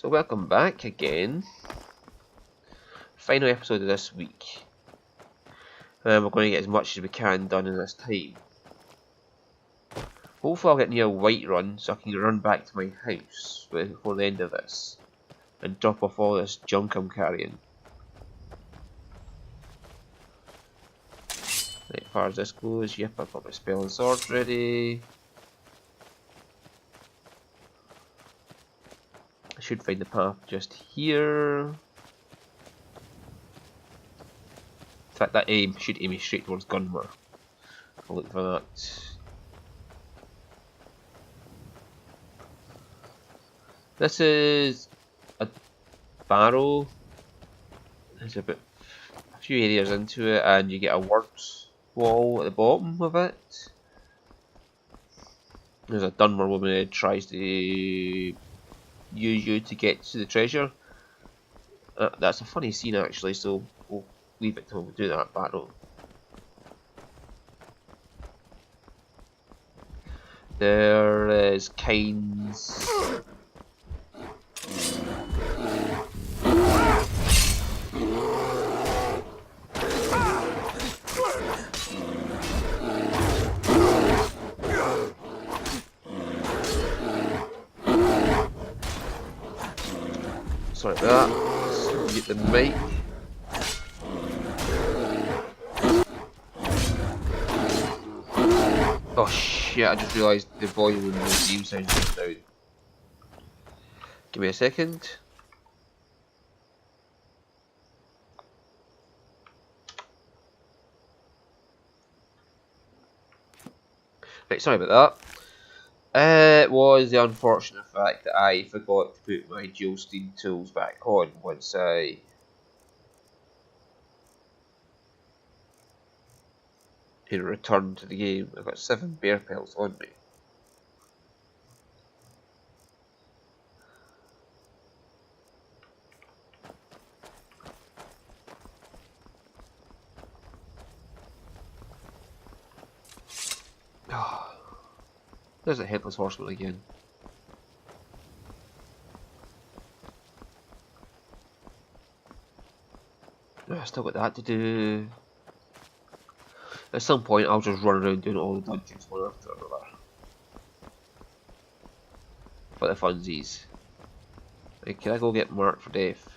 So welcome back again. Final episode of this week. We're going to get as much as we can done in this time. Hopefully I'll get near Whiterun so I can run back to my house before the end of this. And drop off all this junk I'm carrying. Right, as far as this goes, yep, I've got my spell and sword ready. I should find the path just here. In fact, that aim should aim me straight towards Gunmer. I'll look for that. This is a barrow. There's a few areas into it, and you get a works wall at the bottom of it. There's a Dunmer woman who tries to use you to get to the treasure. That's a funny scene actually, so we'll leave it till we do that battle. There is Kynes. Sorry about that. Let's get the mic. Oh shit, I just realised the volume of the theme sound just down. Give me a second. Right, sorry about that. It was the unfortunate fact that I forgot to put my geosteen tools back on once I returned to the game. I've got 7 bear pelts on me. There's a headless horseman again. I still got that to do. At some point I'll just run around doing all the dungeons one after another. For the funsies. Right, can I go get marked for death?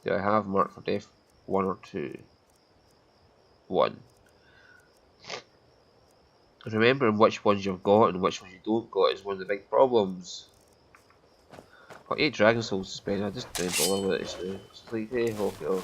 Do I have marked for death 1 or 2? 1. Remembering which ones you've got and which ones you don't got is one of the big problems. Got 8 dragon souls to spend, I just didn't bother with it, so it's like, hey, okay.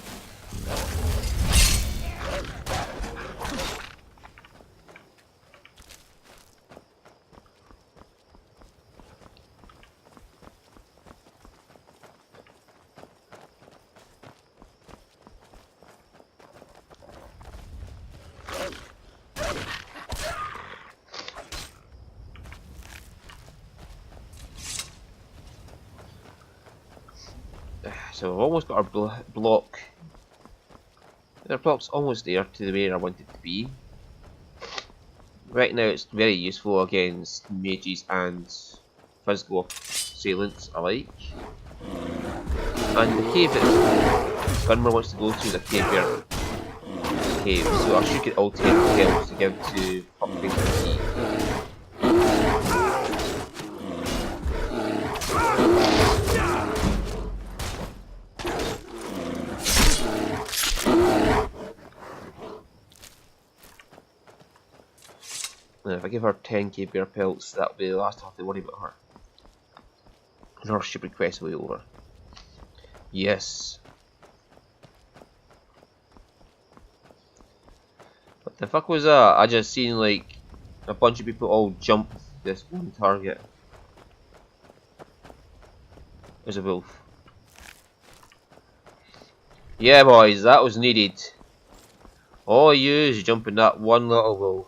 So I've almost got our block. Our block's almost there to where I want it to be. Right now it's very useful against mages and physical assailants alike. And the cave that Gunmer wants to go to is a cave bear cave, so I should get all 10 kills to give to upgrade the key. And if I give her 10k bear pelts, that'll be the last time I have to worry about her. And her stupid quest will be over. Yes. What the fuck was that? I just seen like a bunch of people all jump this one target. There's a wolf. Yeah boys, that was needed. All you is jumping that one little wolf.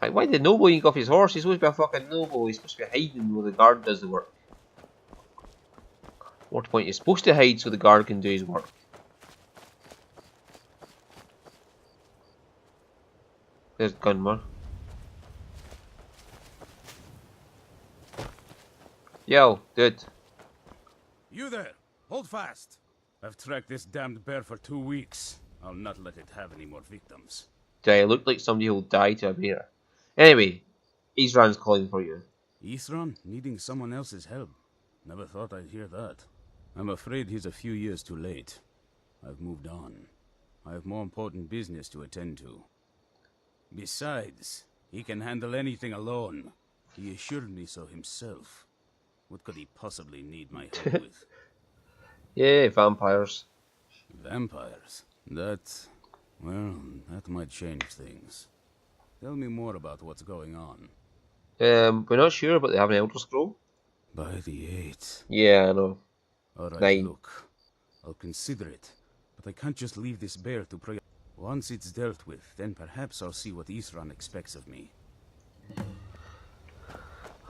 Like, why did Noble yank off his horse? He's supposed to be a fucking noble. He's supposed to be hiding where the guard does the work. More to the point, he's supposed to hide so the guard can do his work. There's Gunmer. Yo, good. You there! Hold fast! I've tracked this damned bear for 2 weeks. I'll not let it have any more victims. Do I look like somebody who'll die to a bear? Anyway, Isran's calling for you. Isran needing someone else's help. Never thought I'd hear that. I'm afraid he's a few years too late. I've moved on. I have more important business to attend to. Besides, he can handle anything alone. He assured me so himself. What could he possibly need my help with? Yay, vampires. Vampires? Well, that might change things. Tell me more about what's going on. We're not sure, but they have an Elder Scroll. By the 8th. Yeah, I know. Alright, 9. look. I'll consider it. But I can't just leave this bear to prey. Once it's dealt with, then perhaps I'll see what Isran expects of me.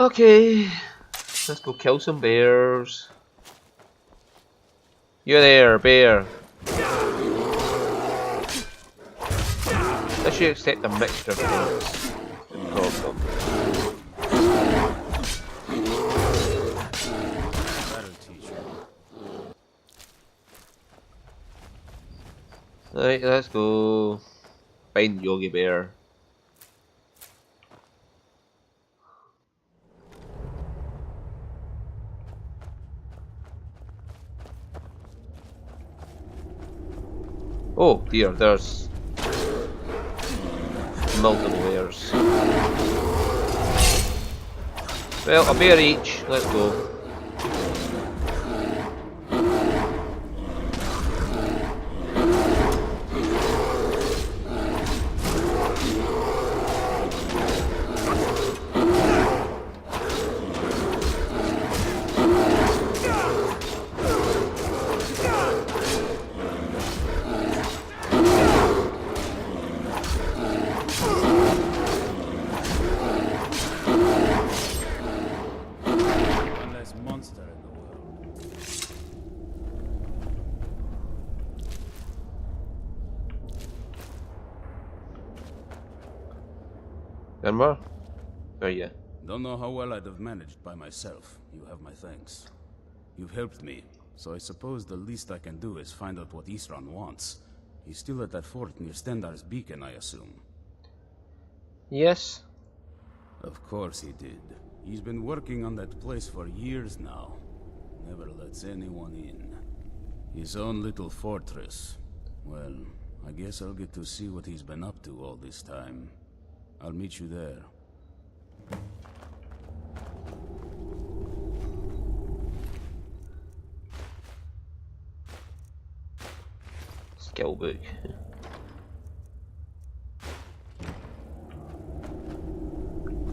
Okay, let's go kill some bears. You there, bear. Let's accept a mixture of things. Problem. That'll teach you. Right, let's go find Yogi Bear. Oh dear, there's multiple bears. Well, a bear each, let's go. Remember? Oh yeah. Don't know how well I'd have managed by myself. You have my thanks. You've helped me, so I suppose the least I can do is find out what Isran wants. He's still at that fort near Stendar's beacon, I assume. Yes. Of course he did. He's been working on that place for years now. Never lets anyone in. His own little fortress. Well, I guess I'll get to see what he's been up to all this time. I'll meet you there. Skill book.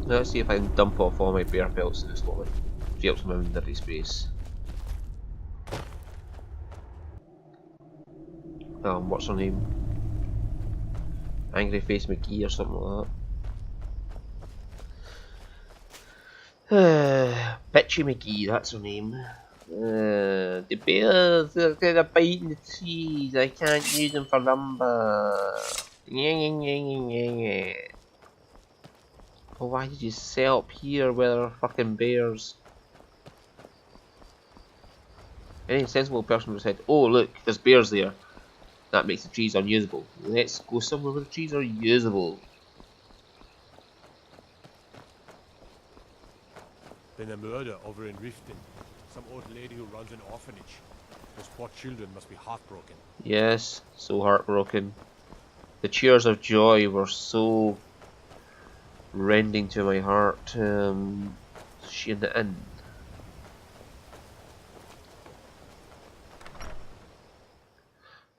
Let's see if I can dump off all my bear pelts in this moment. Free up some inventory space. What's her name? Angry Face McGee or something like that. Bitchy McGee, that's her name. The bears are gonna bite in the trees. I can't use them for lumber. Oh, why did you set up here where there are fucking bears? Any sensible person would have said, oh look, there's bears there. That makes the trees unusable. Let's go somewhere where the trees are usable. Been a murder over in Riften. Some old lady who runs an orphanage. Those poor children must be heartbroken. Yes, so heartbroken. The cheers of joy were so rending to my heart. She in the inn.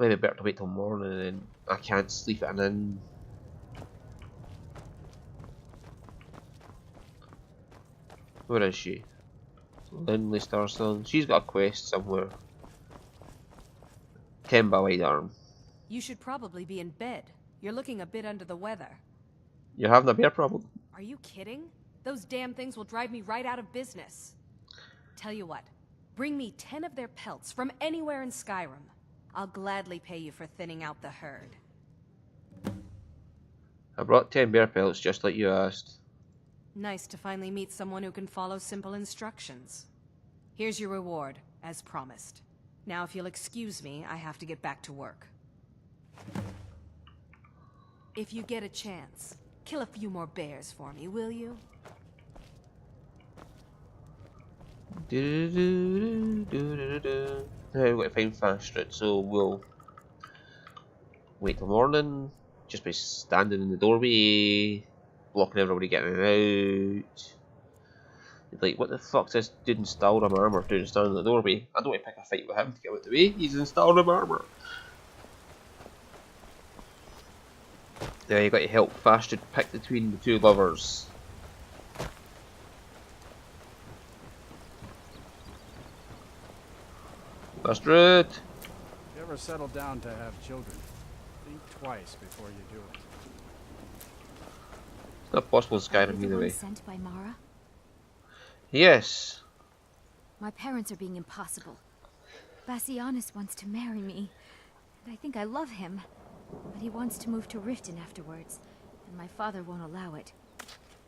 Maybe better to wait till morning and I can't sleep at an inn. Where is she? Lindley Starstone. She's got a quest somewhere. Kemba White Arm. You should probably be in bed. You're looking a bit under the weather. You're having a bear problem? Are you kidding? Those damn things will drive me right out of business. Tell you what, bring me 10 of their pelts from anywhere in Skyrim. I'll gladly pay you for thinning out the herd. I brought 10 bear pelts just like you asked. Nice to finally meet someone who can follow simple instructions. Here's your reward, as promised. Now, if you'll excuse me, I have to get back to work. If you get a chance, kill a few more bears for me, will you? Now we've got to find Fastred, so we'll wait till morning. Just be standing in the doorway, blocking everybody getting out. Like, what the fuck's this dude in Skyrim armor doing standing in the doorway? I don't want to pick a fight with him to get out of the way. He's in Skyrim armor. Now you got to help Fastred pick between the two lovers. Fastred! You ever settle down to have children? Think twice before you do it. It's not possible in Skyrim The either one way. sent by Mara? Yes. My parents are being impossible. Bassianus wants to marry me, and I think I love him. But he wants to move to Riften afterwards, and my father won't allow it.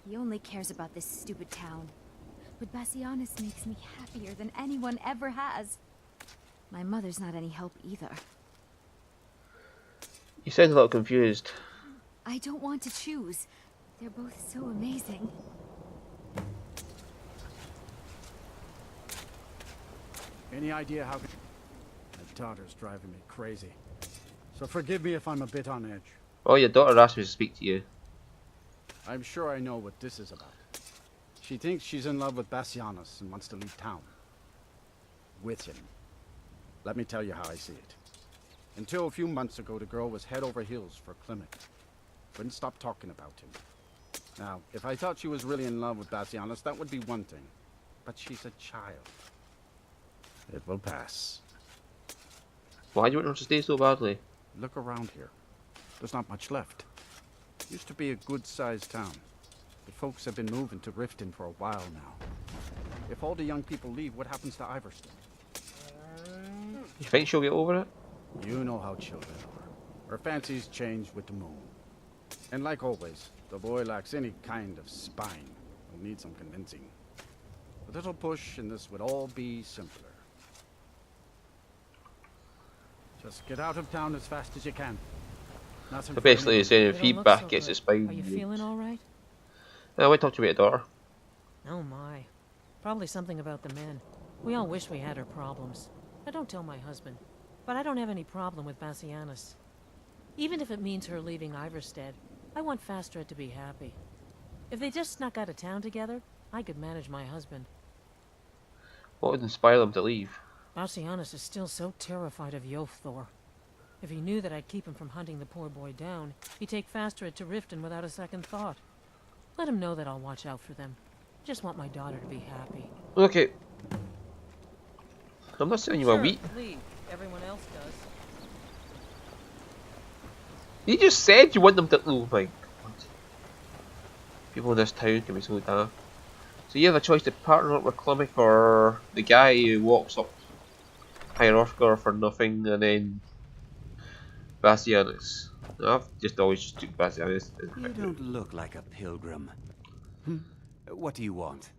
He only cares about this stupid town. But Bassianus makes me happier than anyone ever has. My mother's not any help either. You sound a little confused. I don't want to choose. They're both so amazing. Any idea how... My daughter's driving me crazy. So forgive me if I'm a bit on edge. Oh, your daughter asked me to speak to you. I'm sure I know what this is about. She thinks she's in love with Bassianus and wants to leave town. With him. Let me tell you how I see it. Until a few months ago, the girl was head over heels for Clement. Couldn't stop talking about him. Now, if I thought she was really in love with Bassianus, that would be one thing. But she's a child. It will pass. Why do you want her to stay so badly? Look around here. There's not much left. Used to be a good-sized town. But folks have been moving to Riften for a while now. If all the young people leave, what happens to Iverstead? You think she'll get over it? You know how children are. Her fancies change with the moon. And like always, the boy lacks any kind of spine. He'll need some convincing. A little push and this would all be simpler. Just get out of town as fast as you can. Nothing So for basically, anyone. you're saying if You he don't look back so gets good. his spine. Are you feeling all right? I went up to your daughter. Oh my. Probably something about the men. We all wish we had her problems. I don't tell my husband, but I don't have any problem with Bassianus. Even if it means her leaving Iverstead, I want Fastred to be happy. If they just snuck out of town together, I could manage my husband. What would inspire them to leave? Bassianus is still so terrified of Yofthor. If he knew that I'd keep him from hunting the poor boy down, he'd take Fastred to Riften without a second thought. Let him know that I'll watch out for them. Just want my daughter to be happy. Okay. I'm not saying you are weak. Leave. Everyone else does. You just said you want them to. Oh my god. People in this town can be so daft. So you have a choice to partner up with Clemic or the guy who walks up Hierarchar for nothing, and then Bassianus. I've just always just took Bassianus. You don't look like a pilgrim. What do you want?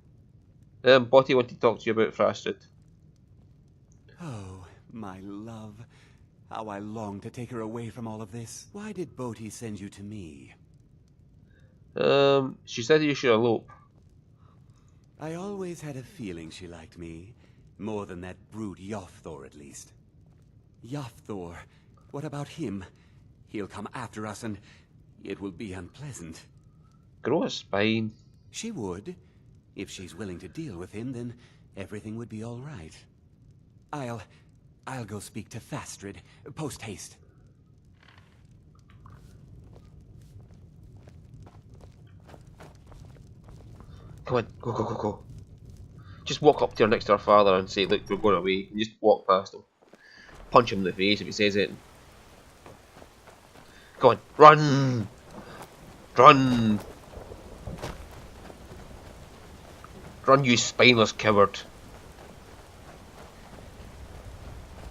Botty wanted to talk to you about Fastred. Oh, my love. How I long to take her away from all of this. Why did Bodhi send you to me? She said you should elope. I always had a feeling she liked me. More than that brute Yofthor, at least. Yofthor, what about him? He'll come after us and it will be unpleasant. Grow a spine. She would. If she's willing to deal with him, then everything would be all right. I'll go speak to Fastred, post-haste. Come on, go, go, go, go. Just walk up to her next to her father and say, look, we're going away. And just walk past him. Punch him in the face if he says it. Go on, run! Run! Run, you spineless coward.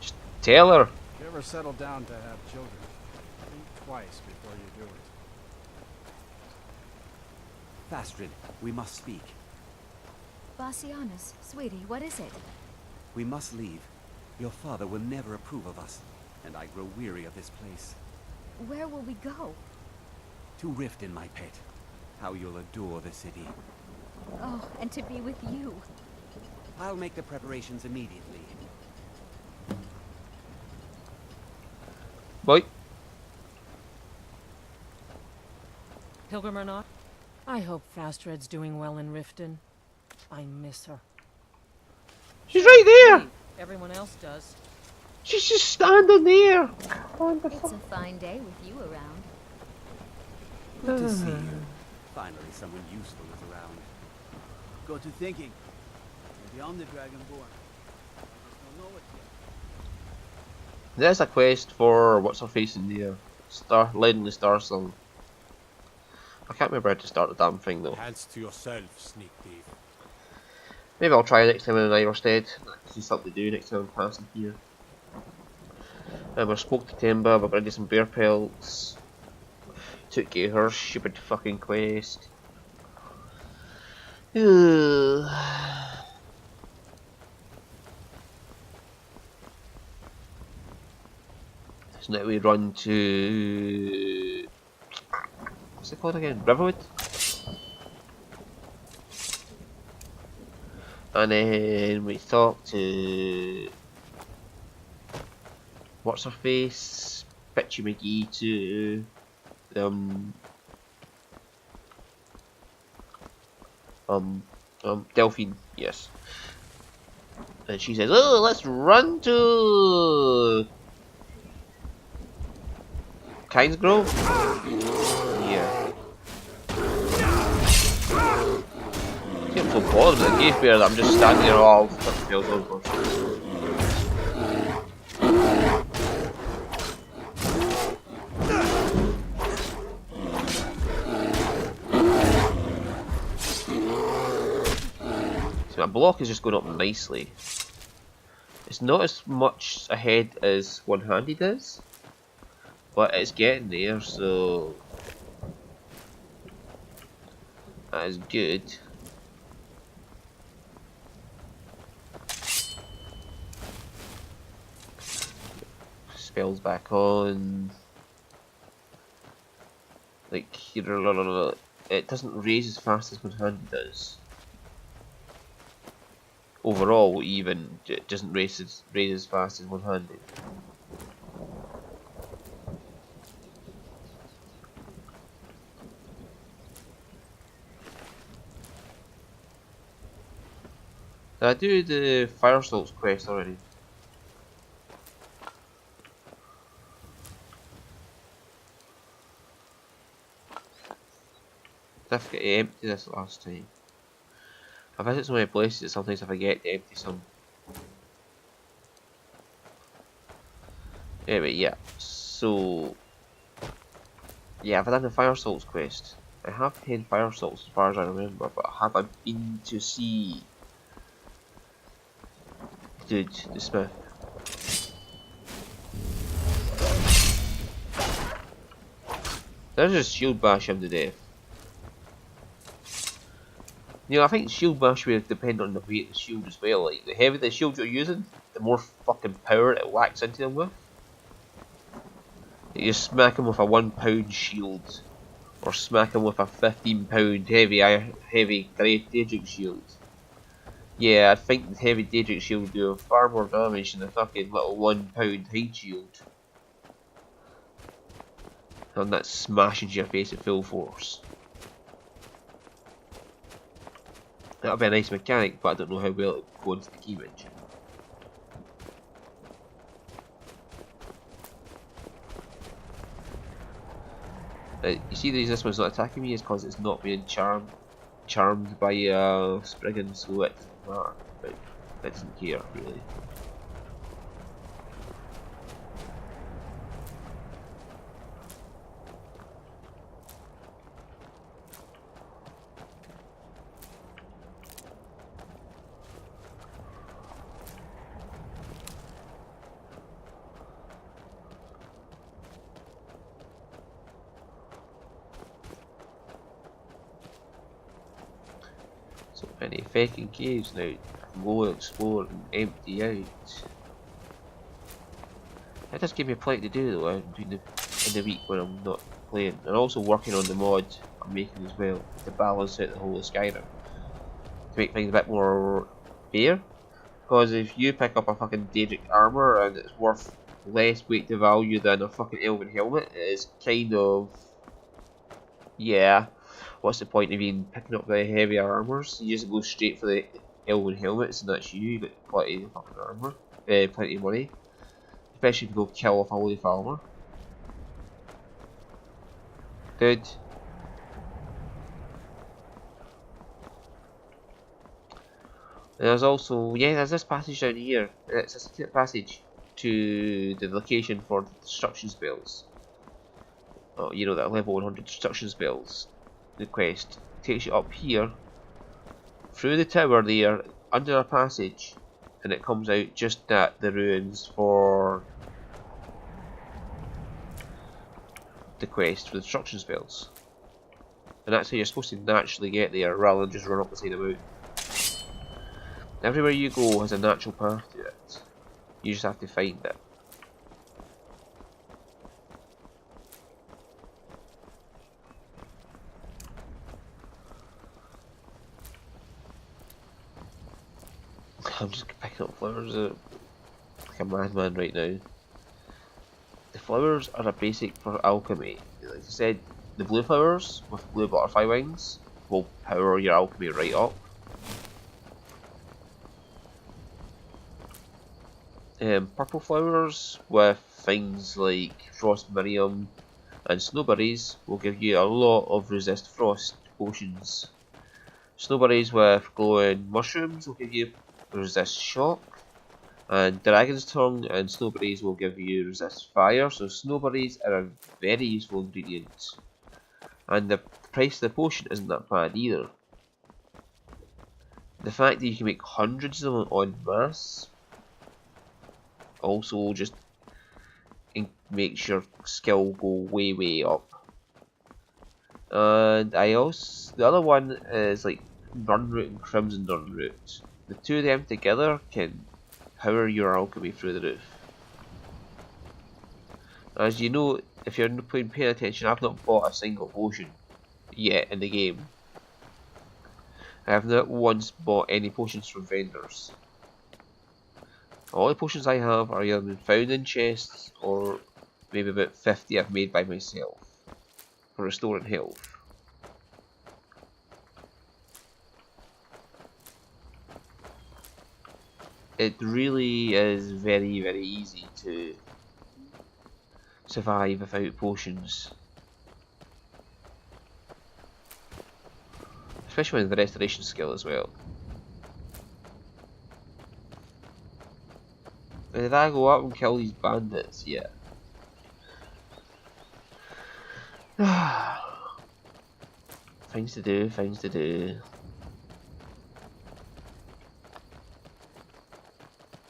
Just tell her. If you ever settle down to have children, think twice before you do it. Fastred, we must speak. Bassianus, sweetie, what is it? We must leave. Your father will never approve of us, and I grow weary of this place. Where will we go? To Riften, my pet. How you'll adore the city. Oh, and to be with you. I'll make the preparations immediately. Bye. Pilgrim or not, I hope Fastred's doing well in Riften. I miss her. She's right there! Everyone else does. She's just standing there! It's a fine day with you around. Good to see you. Finally, someone useful is around. Got to thinking. Maybe I'm the Dragonborn. I just don't know it yet. There's a quest for what's her face in there. Leading the Star Song. I can't remember how to start the damn thing though. Hands to yourself, sneak thief. Maybe I'll try next time in Iverstead. That gives something to do next time I'm passing here. I spoke to Timba, we're going to do some bear pelts. Took care of her stupid fucking quest. So now we run to... what's it called again? Riverwood? And then we talk to... what's her face? Bitchy McGee to... Delphine, yes. And she says, oh, let's run to... Kynes Grove? Yeah. I'm so bored with the cave bear that I'm just standing there all fucking pills over. So my block is just going up nicely. It's not as much ahead as one-handed is, but it's getting there, so that is good. Spells back on. Like, it doesn't raise as fast as one-handed does. Overall, even, it doesn't raise as fast as one-handed. Did I do the Fire Salts quest already? I forget to empty this last time. I visit so many places that sometimes I forget to empty some. Anyway, yeah. So, yeah, I've done the Fire Salts quest. I have 10 Fire Salts as far as I remember, but have I been to see Dude, the Smith? Let's just shield bash him to death. You know, I think shield bash will depend on the weight of the shield as well. Like, the heavier the shield you're using, the more fucking power it whacks into them with. You smack him with a 1 pound shield, or smack him with a 15 pound heavy Daedric shield. Yeah, I think the heavy Daedric shield will do far more damage than the fucking little 1 pound hide shield. And that smashes your face at full force. That'll be a nice mechanic, but I don't know how well it will go into the key bench. You see the reason this one's not attacking me is because it's not being charmed by Spriggan, so it doesn't matter. But it doesn't care really. So many faking caves now. go explore and empty out. It does give me plenty to do though in the week when I'm not playing, and also working on the mod I'm making as well to balance out the whole of Skyrim, to make things a bit more fair. Because if you pick up a fucking Daedric armor and it's worth less weight to value than a fucking elven helmet, it is kind of, yeah, what's the point of even picking up the heavier armors? You just go straight for the elven helmets and that's you get plenty of fucking armor, plenty of money. Especially if you go kill off a holy farmer. Good. There's also, yeah, there's this passage down here. It's a secret passage to the location for the destruction spells. Oh, you know, that level 100 destruction spells. The quest takes you up here, through the tower there, under a passage, and it comes out just at the ruins for the quest for the destruction spells. And that's how you're supposed to naturally get there, rather than just run up the side of the mountain. Everywhere you go has a natural path to it. You just have to find it. I'm just picking up flowers like a madman right now. The flowers are a basic for alchemy. Like I said, the blue flowers with blue butterfly wings will power your alchemy right up. Purple flowers with things like frost miriam and snowberries will give you a lot of resist frost potions. Snowberries with glowing mushrooms will give you resist shock, and dragon's tongue and snowberries will give you resist fire. So snowberries are a very useful ingredient, and the price of the potion isn't that bad either. The fact that you can make hundreds of them en masse also just makes your skill go way up. And the other one is like Nurnroot and Crimson Nurnroot. The two of them together can power your alchemy through the roof. As you know, if you're paying attention, I've not bought a single potion yet in the game. I have not once bought any potions from vendors. All the potions I have are either been found in chests, or maybe about 50 I've made by myself for restoring health. It really is very easy to survive without potions. Especially with the restoration skill as well. Did I go up and kill these bandits? Yeah. Things to do, things to do.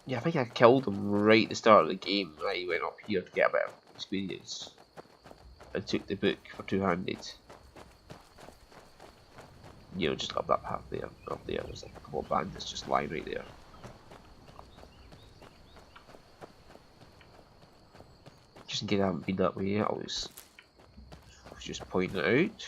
Yeah, I think I killed them right at the start of the game. I went up here to get a bit of experience. And took the book for two-handed. You know, just up that path there. Up there, there's like a couple of bandits just lying right there. Just in case I haven't been that way yet, I was just pointing it out.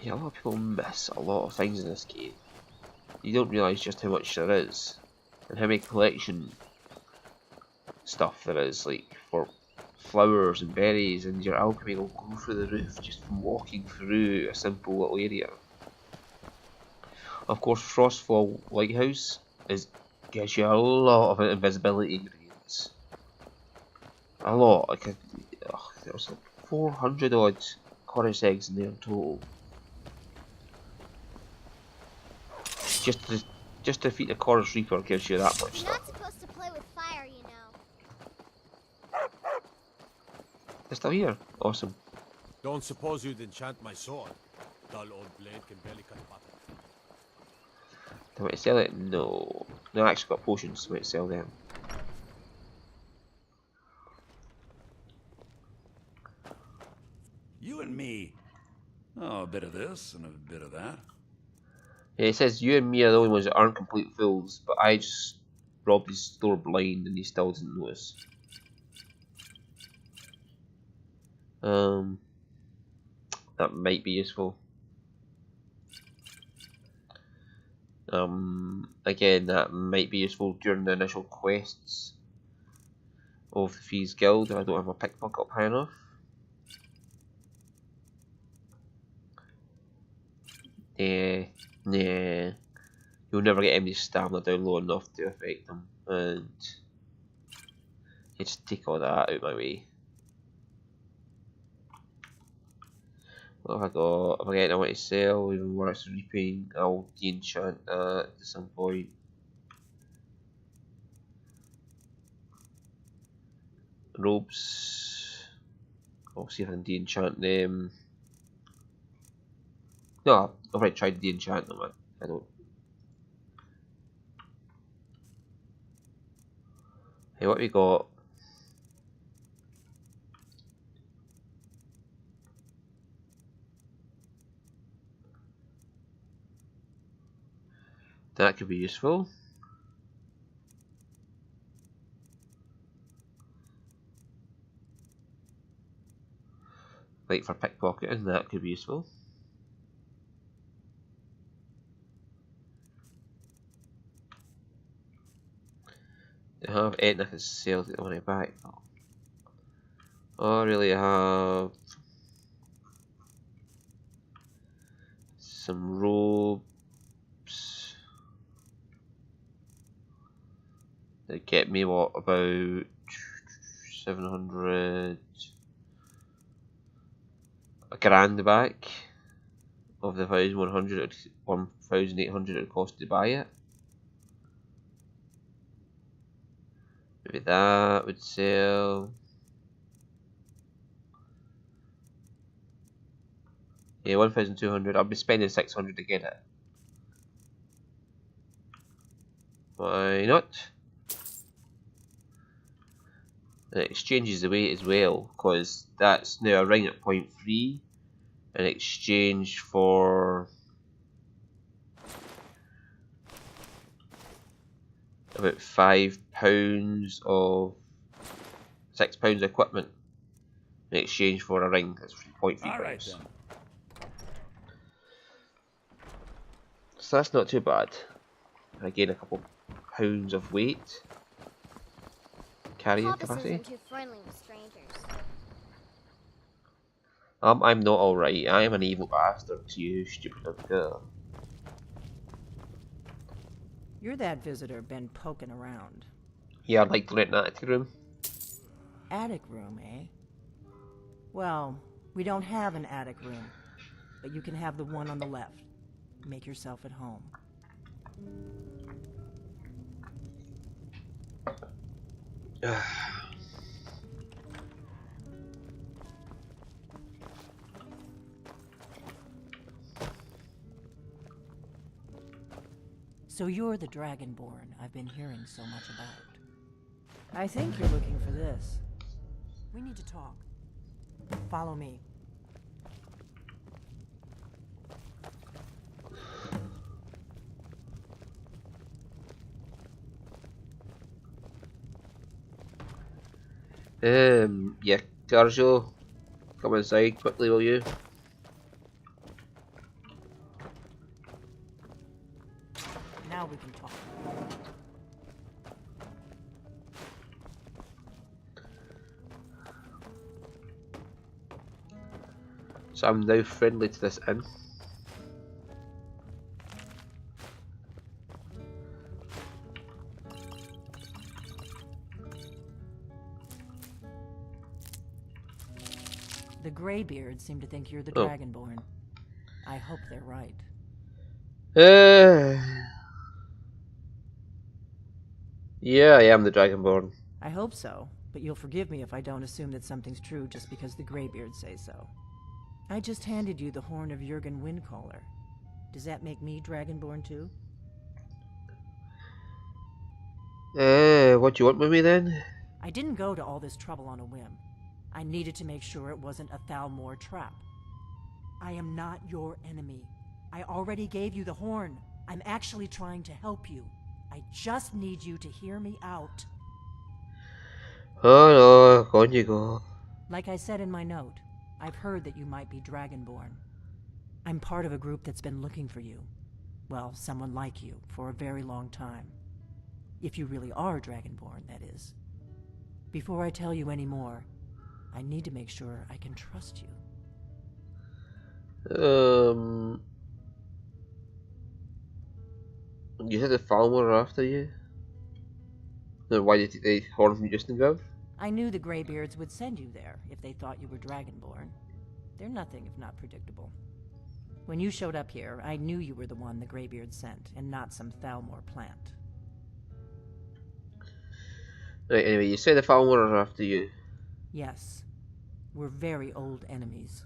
Yeah, a lot of people miss a lot of things in this game. You don't realise just how much there is, and how many collection stuff there is, like for flowers and berries, and your alchemy will go through the roof just from walking through a simple little area. Of course, Frostfall Lighthouse gives you a lot of invisibility ingredients. A lot, there was like 400 odd chorus eggs in there in total. Just to defeat the Chorus Reaper gives you that much You're stuff. not supposed to play with fire, you know. They're still here. Awesome. Don't suppose you'd enchant my sword? Dull old blade can barely cut butter. Do I want to sell it? No. No, I actually got potions, so I might sell them. You and me. Oh, a bit of this and a bit of that. Yeah, it says you and me are the only ones that aren't complete fools, but I just robbed his store blind and he still didn't notice. That might be useful. Again, that might be useful during the initial quests of the Thieves Guild if I don't have my pickpocket up high enough. Nah. You'll never get any stamina down low enough to affect them, and you just take all that out of my way. What have I got? If I get I want to sell, even worse reaping, I'll de-enchant that at some point. Robes. I'll see if I can de-enchant them. No, I've already tried to de-enchant them, I don't. Hey, what have we got? That could be useful. Like for pickpocketing, that could be useful. I have anything I can sell to get the money back though. Oh, I really have some robes that get me what, about 700, a grand back of the 1,800 it cost to buy it. Maybe that would sell. Yeah, 1,200. I'll be spending 600 to get it. Why not? And it exchanges the weight as well, because that's now a ring at 0.3 in exchange for about £5 of £6 equipment in exchange for a ring that's 0.3 grams. So that's not too bad. I gain a couple pounds of weight. Carrying Papa capacity. isn't too friendly with strangers. I'm not alright. I am an evil bastard, you stupid little girl. You're that visitor been poking around. Yeah, I'd like to rent an attic room. Attic room, eh? Well, we don't have an attic room, but you can have the one on the left. Make yourself at home. So you're the Dragonborn I've been hearing so much about. I think you're looking for this. We need to talk. Follow me. Yeah, Garjo, come inside quickly, will you? Now we can talk. So I'm now friendly to this inn. The Greybeards seem to think you're the Oh. Dragonborn. I hope they're right. Yeah, I am the Dragonborn. I hope so, but you'll forgive me if I don't assume that something's true just because the Greybeards say so. I just handed you the horn of Jurgen Windcaller. Does that make me Dragonborn too? What do you want with me then? I didn't go to all this trouble on a whim. I needed to make sure it wasn't a Thalmor trap. I am not your enemy. I already gave you the horn. I'm actually trying to help you. I just need you to hear me out. Oh no, on you go. Like I said in my note, I've heard that you might be Dragonborn. I'm part of a group that's been looking for you. Well, someone like you, for a very long time. If you really are Dragonborn, that is. Before I tell you any more, I need to make sure I can trust you. You said the Falmer are after you? Then why did they horn from Justengrove? I knew the Greybeards would send you there if they thought you were Dragonborn. They're nothing if not predictable. When you showed up here, I knew you were the one the Greybeards sent, and not some Thalmor plant. Right, anyway, you say the Falmer are after you. Yes. We're very old enemies.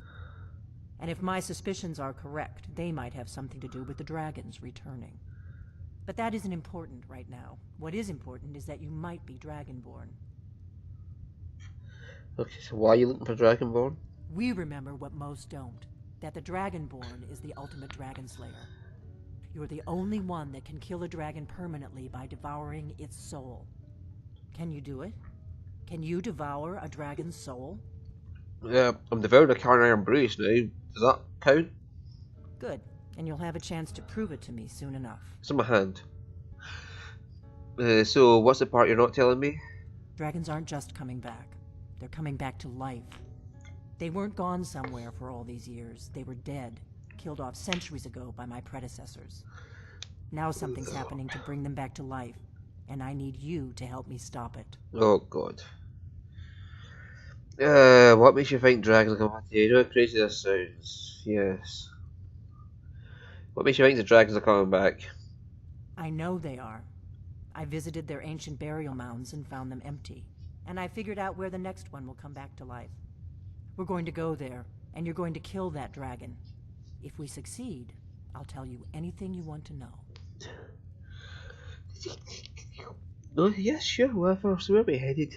And if my suspicions are correct, they might have something to do with the dragons returning. But that isn't important right now. What is important is that you might be Dragonborn. Okay, so why are you looking for Dragonborn? We remember what most don't. That the Dragonborn is the ultimate dragon slayer. You're the only one that can kill a dragon permanently by devouring its soul. Can you do it? Can you devour a dragon's soul? Yeah, I'm devouring a Carn Iron Bruce now. Does that count? Good. And you'll have a chance to prove it to me soon enough. It's in my hand. So, what's the part you're not telling me? Dragons aren't just coming back. They're coming back to life. They weren't gone somewhere for all these years. They were dead, killed off centuries ago by my predecessors. Now something's happening to bring them back to life, and I need you to help me stop it. Oh god. What makes you think dragons are coming back to you? You know how crazy this sounds. Yes. What makes you think the dragons are coming back? I know they are. I visited their ancient burial mounds and found them empty. And I figured out where the next one will come back to life. We're going to go there, and you're going to kill that dragon. If we succeed, I'll tell you anything you want to know. Oh, yes, sure, whatever. So where are we headed?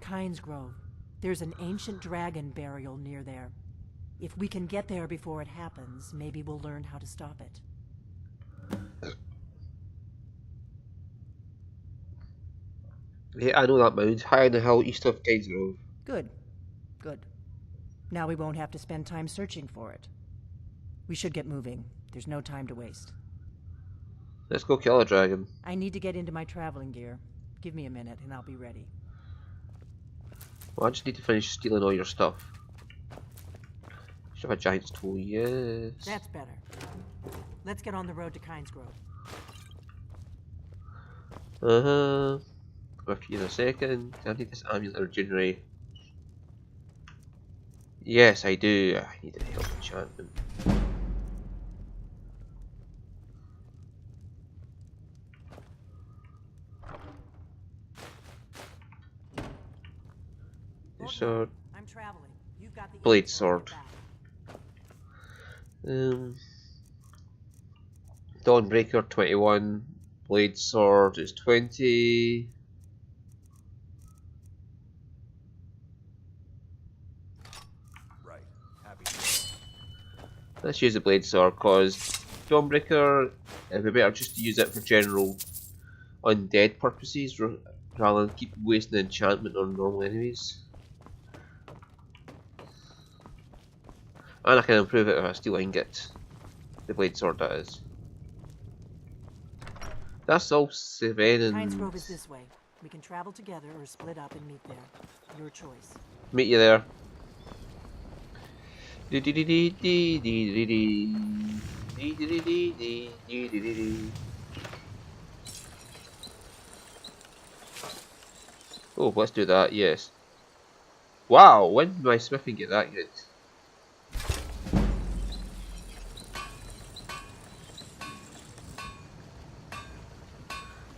Kynes Grove. There's an ancient dragon burial near there. If we can get there before it happens, maybe we'll learn how to stop it. Yeah, I know that mound. High on the hill east of Kynes Grove. Good. Good. Now we won't have to spend time searching for it. We should get moving. There's no time to waste. Let's go kill a dragon. I need to get into my traveling gear. Give me a minute and I'll be ready. Well, I just need to finish stealing all your stuff. Should have a giant's tool, yes. That's better. Let's get on the road to Kynes Grove. With you in a second. I need this amulet regenerate. Yes, I do. I need a health enchantment. Sword. I'm traveling. You've got the Blade sword. Dawnbreaker 21. Blade sword is 20. Right. Happy. Let's use the blade sword because Dawnbreaker, it'd be better just to use it for general undead purposes rather than keep wasting enchantment on normal enemies. And I can improve it if I steal ingot. The blade sword, that is. That's all Seven and... Kynes Grove is this way. We can travel together or split up and meet there. Your choice. Meet you there. Oh, let's do that, yes. Wow, when did my smithing get that good?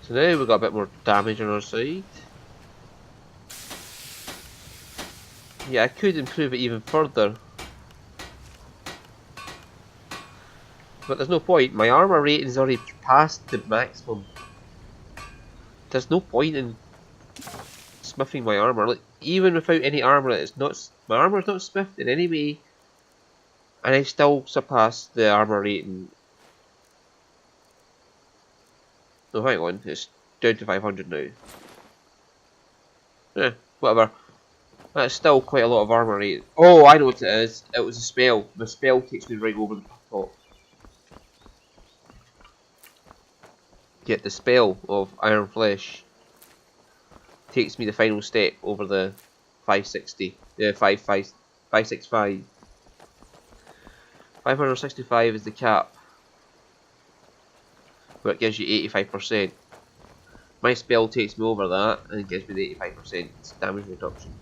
So now we've got a bit more damage on our side. Yeah, I could improve it even further. But there's no point, my armor rating is already past the maximum. There's no point in smithing my armor. Like, even without any armor, it's not. My armor is not smithed in any way, and I still surpass the armor rating. No, hang on, it's down to 500 now. Eh, whatever. That's still quite a lot of armor rating. Oh, I know what it is. It was a spell. The spell takes me right over the top. Yet the spell of Iron Flesh takes me the final step over the 560, 565. 565 is the cap, but it gives you 85%. My spell takes me over that and gives me the 85% damage reduction.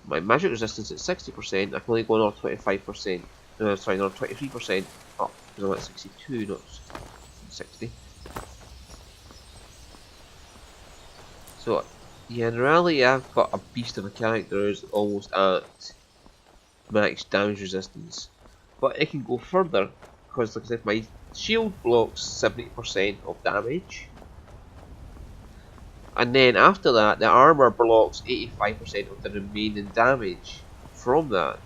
My magic resistance at 60%, I can only go another 25%. Sorry, another 23% up because I'm at 62, not 60. So, yeah, in reality, I've got a beast of a character who's almost at max damage resistance. But it can go further, because like I said, my shield blocks 70% of damage. And then after that, the armor blocks 85% of the remaining damage from that.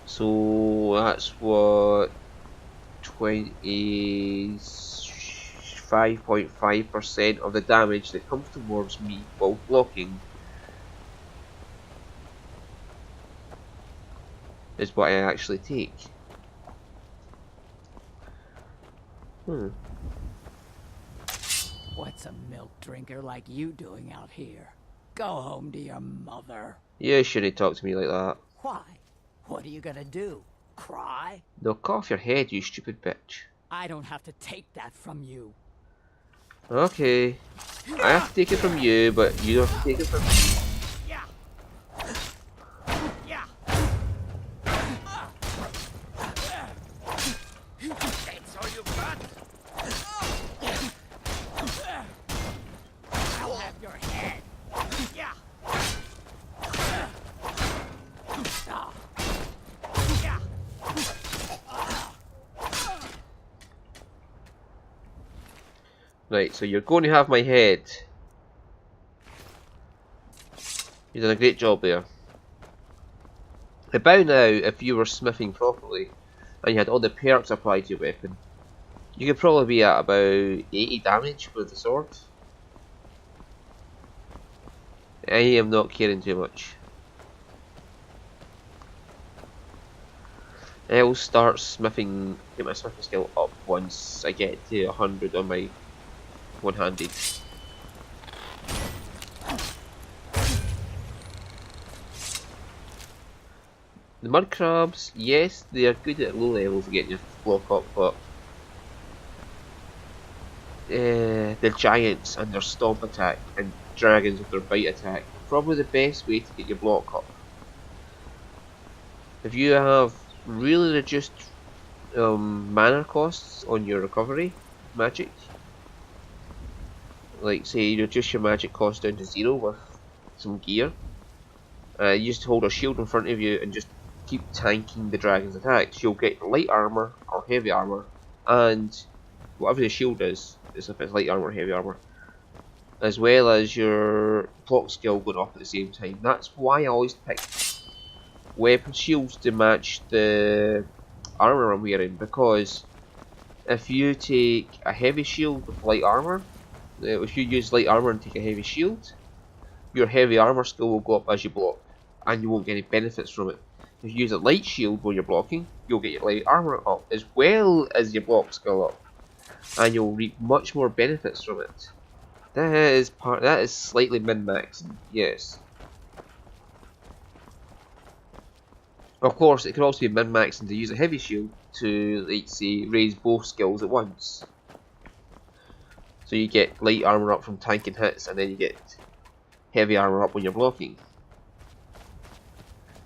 So that's what 25.5% of the damage that comes towards me while blocking is what I actually take. What's a milk drinker like you doing out here? Go home to your mother. You shouldn't talk to me like that. Why? What are you gonna do? Cry? No, cut off your head, you stupid bitch. I don't have to take that from you. Okay. I have to take it from you, but you don't have to take it from me. Yeah. Yeah. That's all you got? I'll have your head. Yeah. Yeah. Right, so you're going to have my head. You've done a great job there. About now, if you were smithing properly, and you had all the perks applied to your weapon, you could probably be at about 80 damage with the sword. I am not caring too much. I'll start smithing, get my smithing skill up once I get to 100 on my one-handed. The mud crabs, yes, they are good at low levels of getting your block up, but the giants and their stomp attack and dragons with their bite attack are probably the best way to get your block up. If you have really reduced mana costs on your recovery magic, like say you reduce your magic cost down to 0 with some gear, you just hold a shield in front of you and just keep tanking the dragon's attacks. You'll get light armor or heavy armor, and whatever the shield is if it's light armor or heavy armor, as well as your block skill going up at the same time. That's why I always pick weapon shields to match the armor I'm wearing, because if you take a heavy shield with light armor, if you use light armor and take a heavy shield, your heavy armor skill will go up as you block, and you won't get any benefits from it. If you use a light shield when you're blocking, you'll get your light armor up as well as your block skill up, and you'll reap much more benefits from it. That is slightly min-maxing, yes. Of course, it could also be min-maxing to use a heavy shield to, like, say, raise both skills at once. So you get light armor up from tanking hits, and then you get heavy armor up when you're blocking.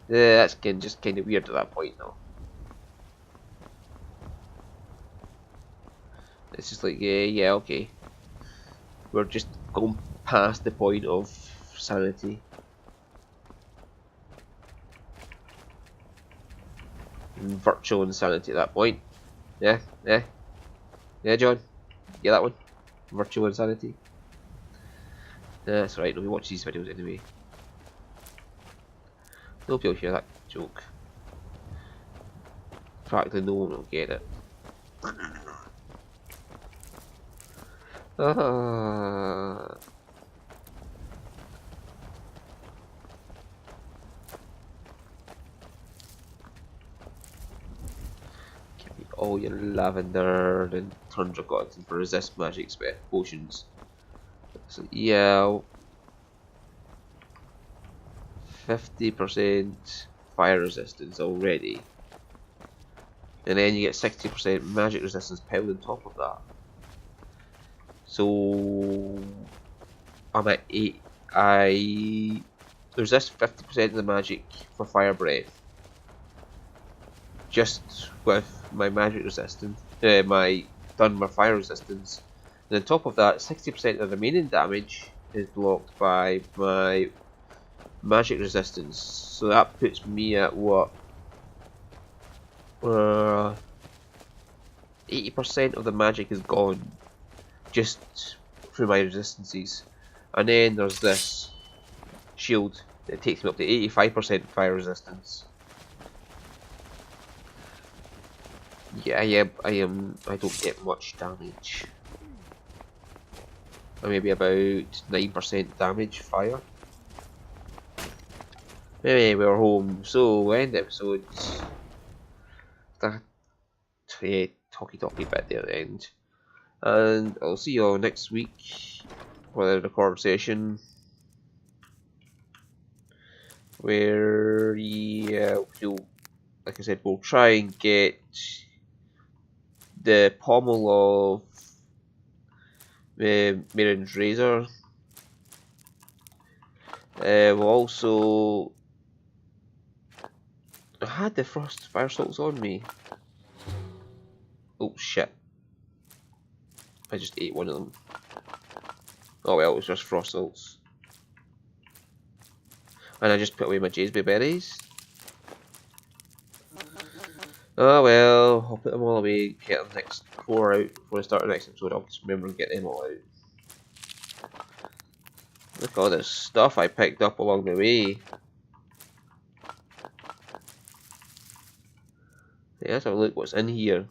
That's just kind of weird at that point now. It's just like, yeah, okay. We're just going past the point of sanity. Virtual insanity at that point. Yeah, John? Get that one? Virtual insanity. That's right, nobody watches these videos anyway. Nobody will hear that joke. Practically no one will get it. Give me all your lavender and tundra gods for resist magic potions. So yeah, 50% fire resistance already. And then you get 60% magic resistance piled on top of that. So I'm at 8. I resist 50% of the magic for fire breath. Just with my magic resistance, my Dunmer fire resistance. And on top of that, 60% of the remaining damage is blocked by my magic resistance. So that puts me at what? 80% of the magic is gone just through my resistances. And then there's this shield that takes me up to 85% fire resistance. Yeah, I don't get much damage. Or maybe about 9% damage fire. Anyway, we're home, so we'll end the episode. That talky bit there at the end. And I'll see you all next week for the conversation where like I said, we'll try and get the pommel of Maiden's Razor. We'll also... I had the frost fire salts on me. Oh shit. I just ate one of them. Oh well, it was just frost salts. And I just put away my Jaceberry berries. Oh well, I'll put them all away, get the next 4 out before I start the next episode. I'll just remember and get them all out. Look at all this stuff I picked up along the way. Yeah, let's have a look what's in here.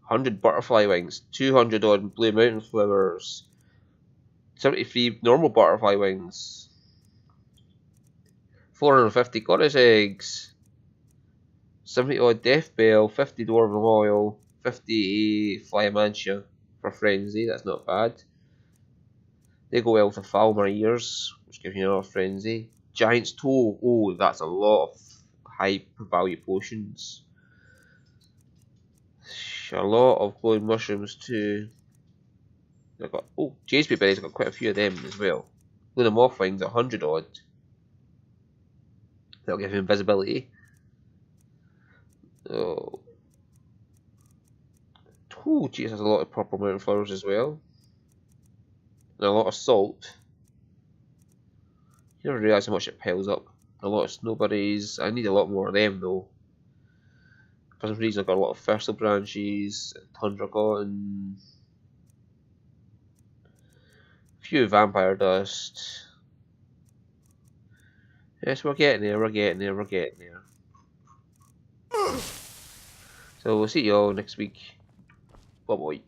100 butterfly wings, 200 on blue mountain flowers, 73 normal butterfly wings, 450 goddess eggs, 70 odd death bell, 50 dwarven oil, 50 flymantia for frenzy, that's not bad. They go well with the Falmer ears, which gives you another frenzy. Giant's toe, oh that's a lot of high value potions. A lot of glowing mushrooms too. I've got Jaceberry berries. I've got quite a few of them as well. Luna moth wings, 100 odd. That'll give him invisibility. Oh, geez, there's a lot of purple mountain flowers as well. And a lot of salt. You never realise how much it piles up. A lot of snowberries. I need a lot more of them though. For some reason I've got a lot of thistle branches, tundra cotton, a few vampire dust. Yes, we're getting there, we're getting there. So we'll see you all next week. Bye bye.